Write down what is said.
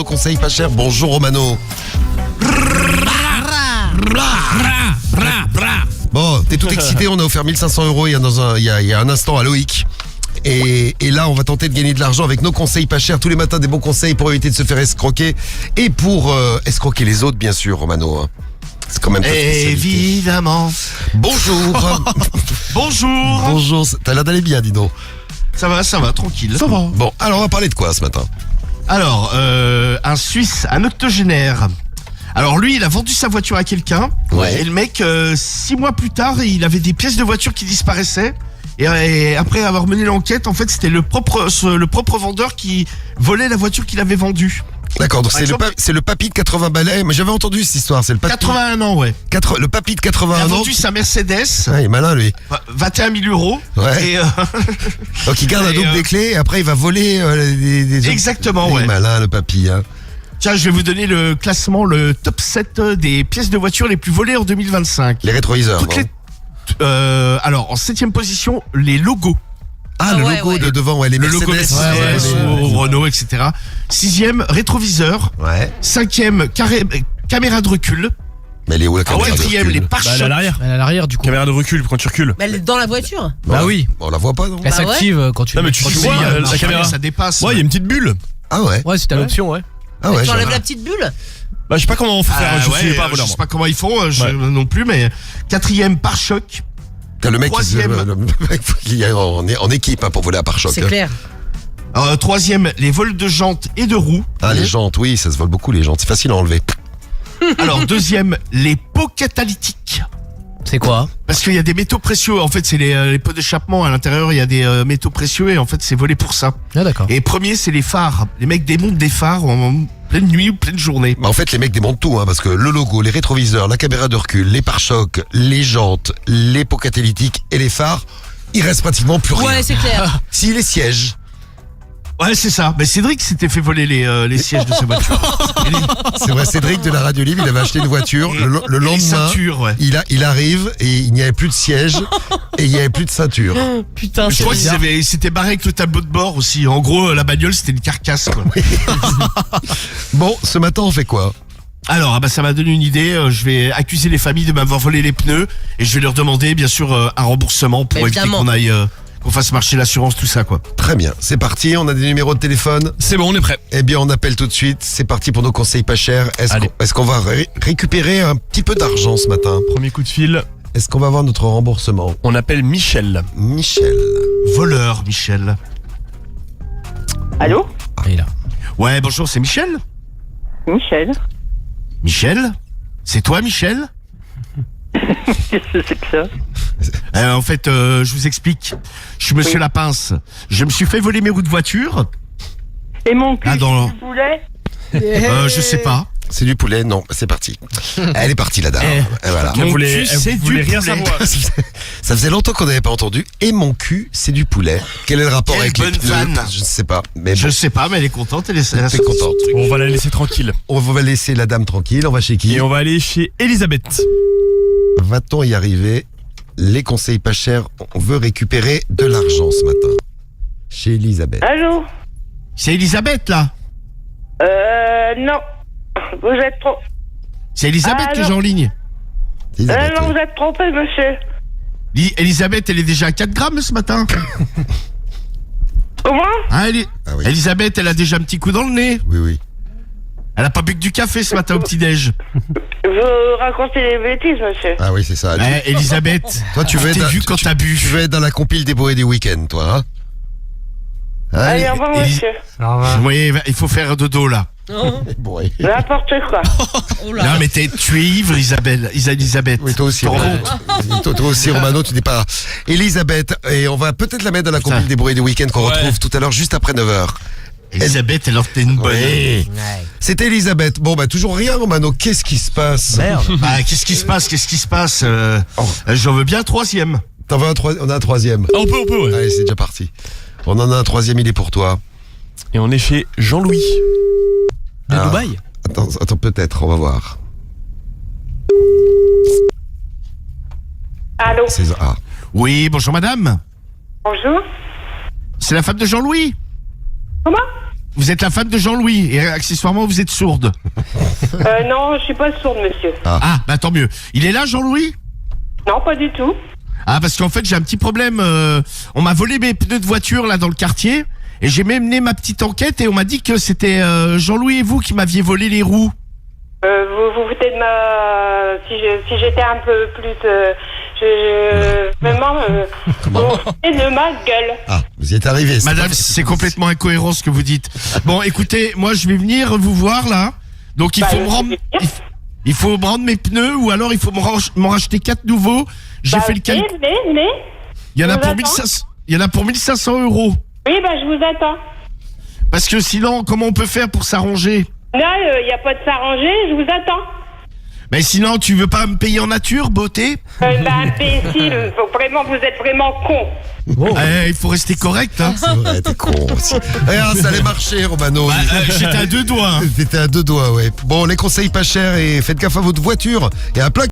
nos conseils pas chers. Bonjour Romano. Bon, t'es tout excité, on a offert 1500 € il y a un instant à Loïc. Et là, on va tenter de gagner de l'argent avec nos conseils pas chers. Tous les matins, des bons conseils pour éviter de se faire escroquer. Et pour escroquer les autres, bien sûr, Romano. Hein. C'est quand même ta spécialité. Évidemment. Bonjour. Bonjour. Bonjour. T'as l'air d'aller bien, dis donc. Ça va, tranquille. Ça va. Bon, alors on va parler de quoi ce matin? Alors, un Suisse, un octogénaire. Alors lui, il a vendu sa voiture à quelqu'un. Ouais. Et le mec, 6 mois plus tard, il avait des pièces de voiture qui disparaissaient. Et après avoir mené l'enquête, en fait, c'était le propre vendeur qui volait la voiture qu'il avait vendue. D'accord, donc Par c'est exemple, le papy de 80 balais. Mais j'avais entendu cette histoire, c'est le papy. 81 ans, ouais. Le papy de Il a 81 ans. vendu sa Mercedes, Ah, il est malin lui. 21 000 €. Ouais. Et, Donc il garde un Et, double des clés et après il va voler des Exactement, Il est ouais. malin le papy. Hein. Tiens, je vais vous donner le classement, le top 7 des pièces de voiture les plus volées en 2025. Les rétroviseurs. Toutes non les, alors, en 7ème position, les logos. Ah, le logo de devant, ouais, les Le Mercedes. logo Mercedes ou Renault, etc. 6ème, rétroviseur. Ouais. 5ème, caméra de recul. Mais elle est où la caméra de 4ème, recul les Bah, elle est pare-chocs. à l'arrière. Elle est à l'arrière du coup. Caméra de recul quand tu recules. Mais elle est dans la voiture. Bah oui. On la voit pas, non Elle Bah ouais. s'active quand tu. Non, mais tu quand vois, sais, la Marche caméra. arrière, ça dépasse. Ouais, il y a une petite bulle. Ah ouais. Ouais, c'était l'option, ouais. Ah ouais. Tu enlèves j'avais- la petite bulle. Bah, je sais pas comment on fait faire. Je suis pas je voleur. sais pas comment ils font, Ouais. non plus, mais 4ème, pare-choc. T'as le mec Troisième. qui est en équipe hein, pour voler à pare-choc. C'est hein. clair. 3ème, les vols de jantes et de roues. Ah les jantes, oui, ça se vole beaucoup les jantes. C'est facile à enlever. Alors, 2ème, les pots catalytiques. C'est quoi? Parce qu'il y a des métaux précieux. En fait, c'est les pots d'échappement. À l'intérieur, il y a des métaux précieux et en fait, c'est volé pour ça. Ah d'accord. Et premier, c'est les phares. Les mecs démontent des phares en pleine nuit ou pleine journée. Bah, en fait, les mecs démontent tout, hein, parce que le logo, les rétroviseurs, la caméra de recul, les pare-chocs, les jantes, les pots catalytiques et les phares, il reste pratiquement plus rien. Ouais, c'est clair. Si les sièges, Ouais, c'est ça. Mais Cédric s'était fait voler les sièges de sa voiture. c'est vrai, Cédric de la radio libre, il avait acheté une voiture, le Les lendemain, ceintures, ouais. il arrive et il n'y avait plus de siège et il n'y avait plus de ceinture. Putain, Je crois qu'ils s'étaient barrés avec le tableau de bord aussi. En gros, la bagnole, c'était une carcasse, quoi. Bon, ce matin, on fait quoi? Alors, ça m'a donné une idée. Je vais accuser les familles de m'avoir volé les pneus et je vais leur demander, bien sûr, un remboursement pour éviter Évidemment. qu'on aille, qu'on fasse marcher l'assurance, tout ça, quoi. Très bien, c'est parti, on a des numéros de téléphone. C'est bon, on est prêt. Eh bien, on appelle tout de suite, c'est parti pour nos conseils pas chers. Allez. Est-ce qu'on va récupérer un petit peu d'argent ce matin? Premier coup de fil. Est-ce qu'on va avoir notre remboursement? On appelle Michel. Michel. Voleur, Michel. Allô? Il est là. Ouais, bonjour, c'est Michel? Michel? Michel? C'est toi, Michel? Qu'est-ce que c'est que ça? En fait, je vous explique. Je suis Monsieur Oui. Lapince. Je me suis fait voler mes roues de voiture. Et mon cul, Ah, dans- du poulet? Je sais pas. C'est du poulet? Non, c'est parti. Elle est partie la dame. Et voilà. Mon voulait- cul, elle c'est voulait du rien poulet. savoir. Ça faisait longtemps qu'on n'avait pas entendu. Et mon cul, c'est du poulet. Quel est le rapport Quelle avec les bonne pneus? vanne. Je ne sais pas. Mais Je bon, sais pas, mais elle est contente. Elle a t'es sorti contente. ce truc. On va la laisser tranquille. On va laisser la dame tranquille. On va chez qui? Et on va aller chez Elisabeth. Va-t-on y arriver? Les conseils pas chers. On veut récupérer de l'argent ce matin. Chez Elisabeth. Allô? C'est Elisabeth, là. Non. Vous êtes trop... C'est Elisabeth Ah, que non. j'ai en ligne. Elisabeth, non, oui. vous êtes trompé, monsieur. Elisabeth, elle est déjà à 4 grammes ce matin. Comment? Hein, Ah oui. Elisabeth, elle a déjà un petit coup dans le nez. Oui, oui. Elle a pas bu que du café ce matin au petit-déj. Vous racontez des bêtises, monsieur. Ah oui, c'est ça. Elisabeth, Toi, tu veux t'es être, vu quand t'as bu. tu veux être dans la compile des beaux et des week-ends, toi, hein? Allez, au revoir, Elis- monsieur. Vous voyez, il faut faire dodo, là. Bon, oui. N'importe quoi. Oh là. Non, mais tu es ivre, Elisabeth. Oui, toi aussi, T'en Romano. rends Toi aussi, Romano, tu n'es pas. Elisabeth, et on va peut-être la mettre dans la Putain. compile des bruits des week-ends qu'on Ouais. retrouve tout à l'heure, juste après 9h. Elisabeth, elle en fait une bonne. Oui. C'était Elisabeth. Bon, bah, toujours rien, Romano. Qu'est-ce qui se passe? Merde. Bah, qu'est-ce qui se passe J'en veux bien un troisième. T'en veux on a un troisième. Ah, on peut, ouais. Allez, c'est déjà parti. On en a un troisième, il est pour toi. Et on est chez Jean-Louis. De Ah. Dubaï. Attends, peut-être, on va voir. Allô? Ah. Oui, bonjour madame. Bonjour? C'est la femme de Jean-Louis. Comment? Vous êtes la femme de Jean-Louis et accessoirement vous êtes sourde. Non, je suis pas sourde, monsieur. Ah, bah tant mieux. Il est là, Jean-Louis? Non, pas du tout. Ah, parce qu'en fait j'ai un petit problème. On m'a volé mes pneus de voiture là dans le quartier et j'ai mené ma petite enquête et on m'a dit que c'était Jean-Louis et vous qui m'aviez volé les roues. Vous vous foutez de ma... Si j'étais un peu plus... Vraiment... vous vous foutez de ma gueule. Ah, vous y êtes arrivé. Madame, c'est complètement incohérent ce que vous dites. Bon, écoutez, moi je vais venir vous voir là. Donc il faut me rendre... Il faut me rendre mes pneus ou alors il faut m'en racheter 4 nouveaux. J'ai fait le calcul. Mais... Il y en a je pour vous 1500. Il y en a pour 1500 euros. Oui, bah je vous attends. Parce que sinon, comment on peut faire pour s'arranger? Non, il n'y a pas de s'arranger, je vous attends. Mais sinon, tu veux pas me payer en nature, beauté? Bah imbécile, vous êtes vraiment con. Il faut rester correct, hein. C'est vrai, t'es con aussi. Regarde, ça allait marcher, Romano. J'étais à 2 doigts. Hein. T'étais à 2 doigts, ouais. Bon, les conseils pas chers et faites gaffe à votre voiture et à plaque.